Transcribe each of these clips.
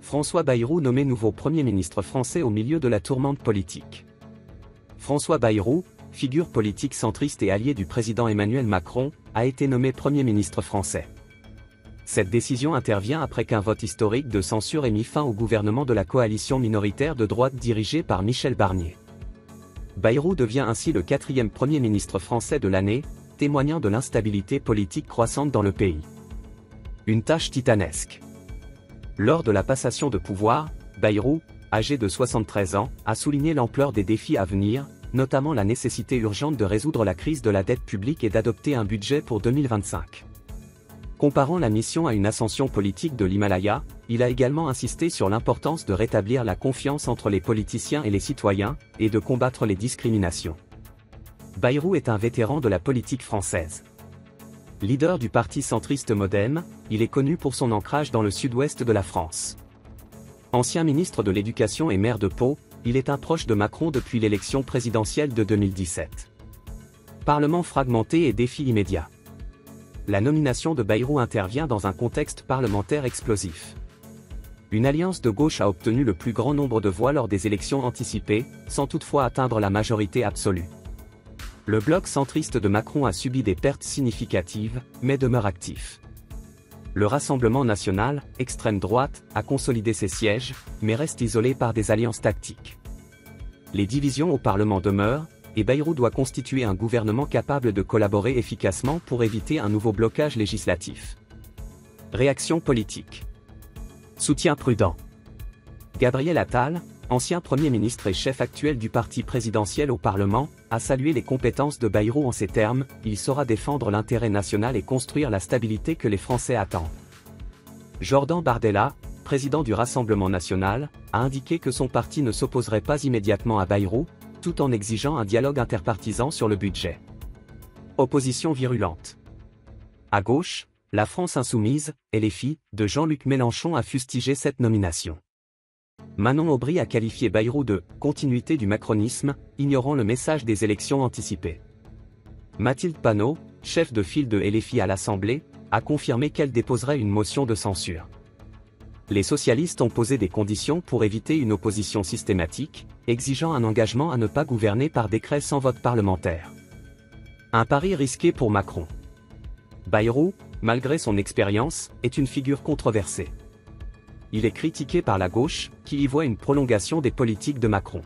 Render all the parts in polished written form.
François Bayrou nommé nouveau Premier ministre français au milieu de la tourmente politique. François Bayrou, figure politique centriste et allié du président Emmanuel Macron, a été nommé Premier ministre français. Cette décision intervient après qu'un vote historique de censure ait mis fin au gouvernement de la coalition minoritaire de droite dirigée par Michel Barnier. Bayrou devient ainsi le 4e Premier ministre français de l'année, témoignant de l'instabilité politique croissante dans le pays. Une tâche titanesque. Lors de la passation de pouvoir, Bayrou, âgé de 73 ans, a souligné l'ampleur des défis à venir, notamment la nécessité urgente de résoudre la crise de la dette publique et d'adopter un budget pour 2025. Comparant la mission à une ascension politique de l'Himalaya, il a également insisté sur l'importance de rétablir la confiance entre les politiciens et les citoyens, et de combattre les discriminations. Bayrou est un vétéran de la politique française. Leader du parti centriste MoDem, il est connu pour son ancrage dans le sud-ouest de la France. Ancien ministre de l'Éducation et maire de Pau, il est un proche de Macron depuis l'élection présidentielle de 2017. Parlement fragmenté et défis immédiats. La nomination de Bayrou intervient dans un contexte parlementaire explosif. Une alliance de gauche a obtenu le plus grand nombre de voix lors des élections anticipées, sans toutefois atteindre la majorité absolue. Le bloc centriste de Macron a subi des pertes significatives, mais demeure actif. Le Rassemblement national, extrême droite, a consolidé ses sièges, mais reste isolé par des alliances tactiques. Les divisions au Parlement demeurent, et Bayrou doit constituer un gouvernement capable de collaborer efficacement pour éviter un nouveau blocage législatif. Réaction politique. Soutien prudent. Gabriel Attal, ancien Premier ministre et chef actuel du parti présidentiel au Parlement, a salué les compétences de Bayrou en ces termes: il saura défendre l'intérêt national et construire la stabilité que les Français attendent. Jordan Bardella, président du Rassemblement national, a indiqué que son parti ne s'opposerait pas immédiatement à Bayrou, tout en exigeant un dialogue interpartisan sur le budget. Opposition virulente. À gauche, la France insoumise, LFI, de Jean-Luc Mélenchon a fustigé cette nomination. Manon Aubry a qualifié Bayrou de « continuité du macronisme », ignorant le message des élections anticipées. Mathilde Panot, chef de file de LFI à l'Assemblée, a confirmé qu'elle déposerait une motion de censure. Les socialistes ont posé des conditions pour éviter une opposition systématique, exigeant un engagement à ne pas gouverner par décret sans vote parlementaire. Un pari risqué pour Macron. Bayrou, malgré son expérience, est une figure controversée. Il est critiqué par la gauche, qui y voit une prolongation des politiques de Macron.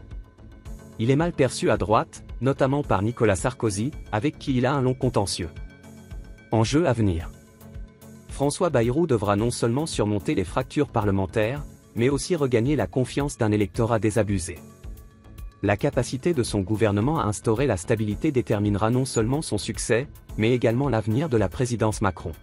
Il est mal perçu à droite, notamment par Nicolas Sarkozy, avec qui il a un long contentieux. Enjeu à venir. François Bayrou devra non seulement surmonter les fractures parlementaires, mais aussi regagner la confiance d'un électorat désabusé. La capacité de son gouvernement à instaurer la stabilité déterminera non seulement son succès, mais également l'avenir de la présidence Macron.